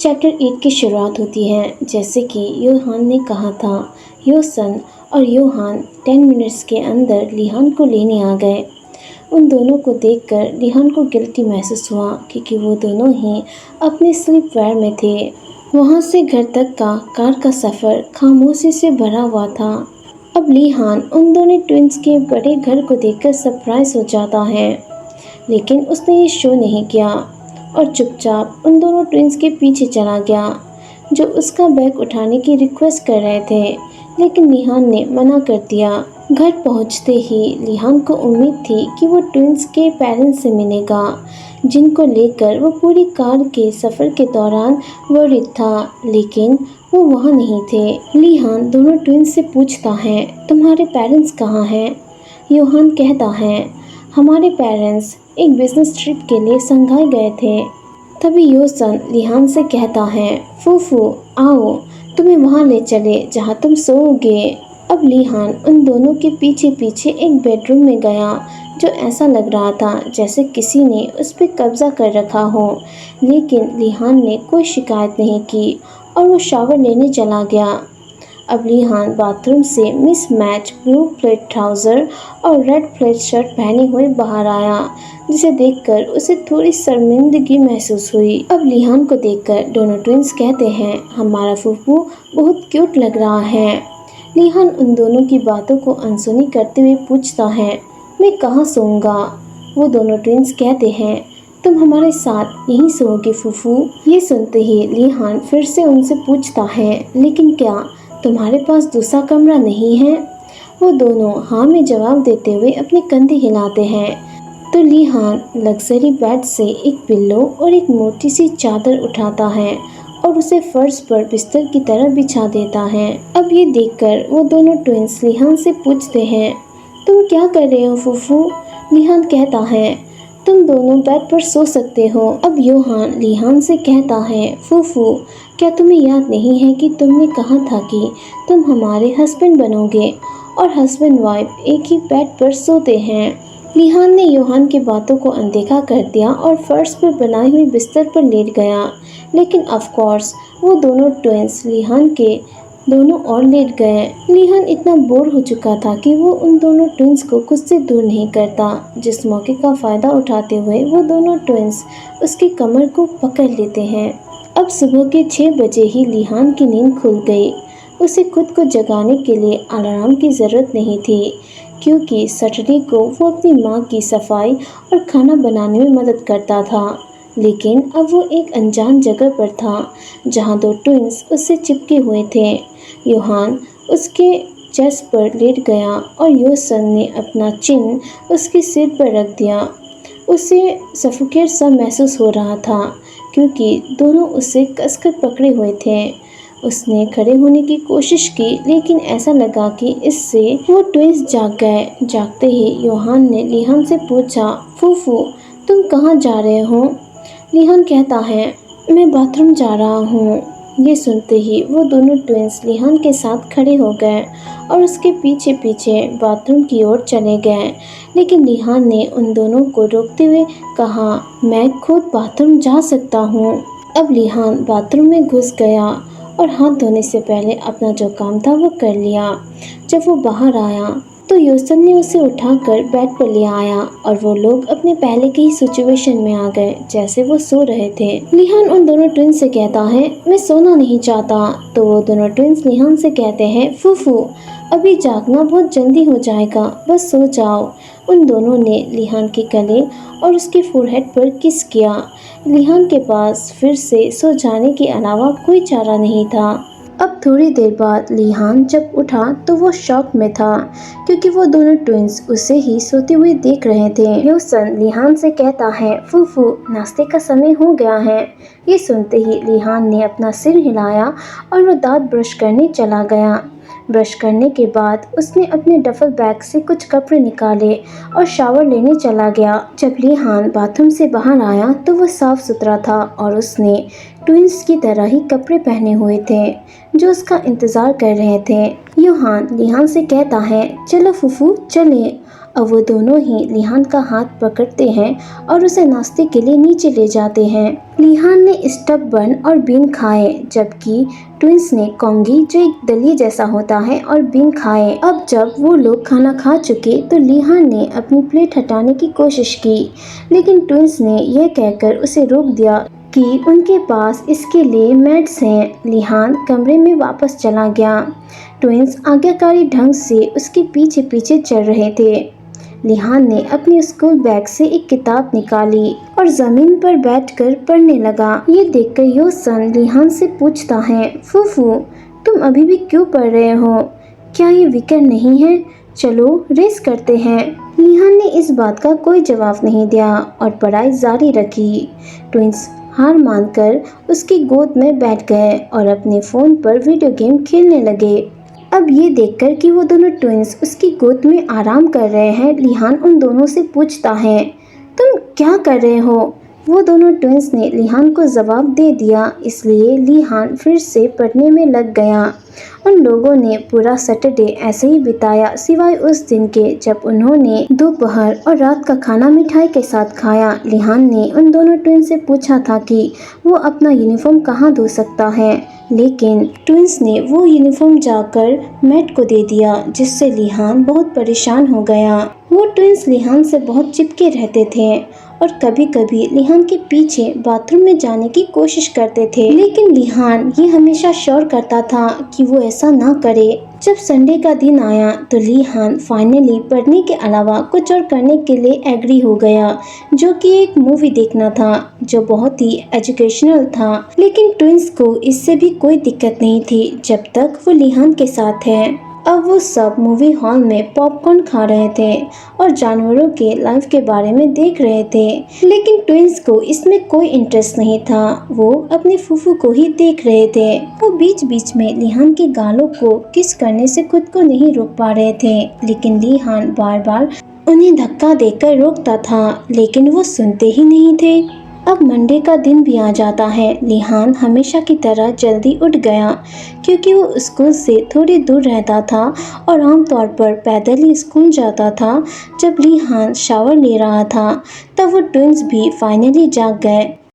Chapter 8 की शुरुआत होती है। जैसे कि योहान ने कहा था, योसन और योहान 10 मिनट्स के अंदर लिहान को लेने आ गए। उन दोनों को देखकर लिहान को गिल्टी महसूस हुआ क्योंकि वो दोनों ही अपने स्लीपवेयर में थे। वहाँ से घर तक का कार का सफ़र खामोशी से भरा हुआ था। अब लिहान उन दोनों ट्विंस के बड़े घर को देखकर सरप्राइज हो जाता है, लेकिन उसने ये शो नहीं किया और चुपचाप उन दोनों ट्विंस के पीछे चला गया जो उसका बैग उठाने की रिक्वेस्ट कर रहे थे, लेकिन लिहान ने मना कर दिया। घर पहुंचते ही लिहान को उम्मीद थी कि वो ट्विंस के पेरेंट्स से मिलेगा, जिनको लेकर वो पूरी कार के सफ़र के दौरान वरीड था, लेकिन वो वहाँ नहीं थे। लिहान दोनों ट्विंस से पूछता है, तुम्हारे पेरेंट्स कहाँ हैं? योहान कहता है, हमारे पेरेंट्स एक बिजनेस ट्रिप के लिए शंघाई गए थे। तभी योसन लिहान से कहता है, फूफू आओ, तुम्हें वहाँ ले चले जहाँ तुम सोओगे। अब लिहान उन दोनों के पीछे पीछे एक बेडरूम में गया जो ऐसा लग रहा था जैसे किसी ने उस पर कब्जा कर रखा हो, लेकिन लिहान ने कोई शिकायत नहीं की और वो शावर लेने चला गया। अब लिहान बाथरूम से मिसमैच ब्लू प्लेट ट्राउज़र और रेड प्लेट शर्ट पहने हुए बाहर आया, जिसे देखकर उसे थोड़ी शर्मिंदगी महसूस हुई। अब लिहान को देखकर दोनों ट्विंस कहते हैं, हमारा फूफू बहुत क्यूट लग रहा है। लिहान उन दोनों की बातों को अनसुनी करते हुए पूछता है, मैं कहाँ सोऊंगा? वो दोनों ट्विंस कहते हैं, तुम हमारे साथ यहीं सोओगे फूफू। ये सुनते ही लिहान फिर से उनसे पूछता है, लेकिन क्या तुम्हारे पास दूसरा कमरा नहीं है? वो दोनों हाँ में जवाब देते हुए अपने कंधे हिलाते हैं। तो लिहान लग्जरी बेड से एक पिल्लो और एक मोटी सी चादर उठाता है और उसे फर्श पर बिस्तर की तरह बिछा देता है। अब ये देखकर वो दोनों ट्विंस लिहान से पूछते हैं, तुम क्या कर रहे हो फूफू? लिहान कहता है, तुम दोनों बेड पर सो सकते हो। अब योहान लिहान से कहता है, फूफू क्या तुम्हें याद नहीं है कि तुमने कहा था कि तुम हमारे हस्बैंड बनोगे और हस्बैंड वाइफ एक ही बेड पर सोते हैं। लिहान ने योहान की बातों को अनदेखा कर दिया और फर्श पर बनाई हुई बिस्तर पर लेट गया, लेकिन ऑफ कोर्स वो दोनों ट्विंस लिहान के दोनों और लेट गए। लिहान इतना बोर हो चुका था कि वो उन दोनों ट्विंस को खुद से दूर नहीं करता। जिस मौके का फ़ायदा उठाते हुए वो दोनों ट्विंस उसकी कमर को पकड़ लेते हैं। अब सुबह के 6 बजे ही लिहान की नींद खुल गई। उसे खुद को जगाने के लिए अलार्म की ज़रूरत नहीं थी, क्योंकि सैटरडे को वो अपनी माँ की सफाई और खाना बनाने में मदद करता था। लेकिन अब वो एक अनजान जगह पर था जहाँ दो ट्विंस उससे चिपके हुए थे। योहान उसके चेस्ट पर लेट गया और योसन ने अपना चिन उसके सिर पर रख दिया। उसे सफोकेट सा महसूस हो रहा था क्योंकि दोनों उसे कसकर पकड़े हुए थे। उसने खड़े होने की कोशिश की, लेकिन ऐसा लगा कि इससे वो ट्विंस जाग गए। जागते ही योहान ने लिहान से पूछा, फूफू तुम कहाँ जा रहे हो? लिहान कहता है, मैं बाथरूम जा रहा हूँ। ये सुनते ही वो दोनों ट्विंस लिहान के साथ खड़े हो गए और उसके पीछे पीछे बाथरूम की ओर चले गए, लेकिन लिहान ने उन दोनों को रोकते हुए कहा, मैं खुद बाथरूम जा सकता हूँ। अब लिहान बाथरूम में घुस गया और हाथ धोने से पहले अपना जो काम था वो कर लिया। जब वो बाहर आया तो योसन ने उसे उठाकर बेड पर ले आया और वो लोग अपने पहले की ही सिचुएशन में आ गए जैसे वो सो रहे थे। लिहान उन दोनों ट्विंस से कहता है, मैं सोना नहीं चाहता। तो वो दोनों ट्विंस लिहान से कहते हैं, फूफू अभी जागना बहुत जल्दी हो जाएगा, बस सो जाओ। उन दोनों ने लिहान के गले और उसके फोरहेड पर किस किया। लिहान के पास फिर से सो जाने के अलावा कोई चारा नहीं था। अब थोड़ी देर बाद लिहान जब उठा तो वो शॉक में था क्योंकि वो दोनों ट्विंस उसे ही सोते हुए देख रहे थे। योसन लिहान से कहता है, फूफू नाश्ते का समय हो गया है। ये सुनते ही लिहान ने अपना सिर हिलाया और वो दांत ब्रश करने चला गया। ब्रश करने के बाद उसने अपने डफल बैग से कुछ कपड़े निकाले और शावर लेने चला गया। जब लिहान बाथरूम से बाहर आया तो वो साफ सुथरा था और उसने ट्विंस की तरह ही कपड़े पहने हुए थे जो उसका इंतज़ार कर रहे थे। योहान लिहान से कहता है, चलो फूफू चलें, अब वो दोनों ही लिहान का हाथ पकड़ते हैं और उसे नाश्ते के लिए नीचे ले जाते हैं। लिहान ने स्टफ बन और बीन खाए, जबकि ट्विंस ने कॉन्गी, जो एक दलिया जैसा होता है, और बीन खाए। अब जब वो लोग खाना खा चुके तो लिहान ने अपनी प्लेट हटाने की कोशिश की, लेकिन ट्विंस ने यह कहकर उसे रोक दिया कि उनके पास इसके लिए मैट्स हैं। लिहान कमरे में वापस चला गया। ट्विंस आज्ञाकारी ढंग से उसके पीछे पीछे चल रहे थे। लिहान ने अपने स्कूल बैग से एक किताब निकाली और जमीन पर बैठकर पढ़ने लगा। ये देखकर योसन लिहान से पूछता है, फूफू, तुम अभी भी क्यों पढ़ रहे हो? क्या ये वीकेंड नहीं है? चलो रेस करते हैं। लिहान ने इस बात का कोई जवाब नहीं दिया और पढ़ाई जारी रखी। ट्विंस हार मानकर उसकी गोद में बैठ गए और अपने फ़ोन पर वीडियो गेम खेलने लगे। अब ये देखकर कि वो दोनों ट्विंस उसकी गोद में आराम कर रहे हैं, लिहान उन दोनों से पूछता है, तुम क्या कर रहे हो? वो दोनों ट्विंस ने लिहान को जवाब दे दिया, इसलिए लिहान फिर से पढ़ने में लग गया। उन लोगों ने पूरा सैटरडे ऐसे ही बिताया, सिवाय उस दिन के जब उन्होंने दोपहर और रात का खाना मिठाई के साथ खाया। लिहान ने उन दोनों ट्विंस से पूछा था कि वो अपना यूनिफॉर्म कहाँ धो सकता है, लेकिन ट्विंस ने वो यूनिफॉर्म जाकर मैट को दे दिया, जिससे लिहान बहुत परेशान हो गया। वो ट्विंस लिहान से बहुत चिपके रहते थे और कभी कभी लिहान के पीछे बाथरूम में जाने की कोशिश करते थे, लेकिन लिहान ये हमेशा श्योर करता था कि वो ऐसा ना करे। जब संडे का दिन आया तो लिहान फाइनली पढ़ने के अलावा कुछ और करने के लिए एग्री हो गया, जो कि एक मूवी देखना था जो बहुत ही एजुकेशनल था। लेकिन ट्विंस को इससे भी कोई दिक्कत नहीं थी जब तक वो लिहान के साथ है। अब वो सब मूवी हॉल में पॉपकॉर्न खा रहे थे और जानवरों के लाइफ के बारे में देख रहे थे, लेकिन ट्विंस को इसमें कोई इंटरेस्ट नहीं था। वो अपने फूफू को ही देख रहे थे। वो बीच बीच में लिहान के गालों को किस करने से खुद को नहीं रोक पा रहे थे, लेकिन लिहान बार बार उन्हें धक्का देकर रोकता था, लेकिन वो सुनते ही नहीं थे। अब मंडे का दिन भी आ जाता है। लिहान हमेशा की तरह जल्दी उठ गया, क्योंकि वो स्कूल से थोड़ी दूर रहता था और आमतौर पर पैदल ही स्कूल जाता था। जब लिहान शावर ले रहा था तब वो ट्विंस भी फाइनली जाग गए।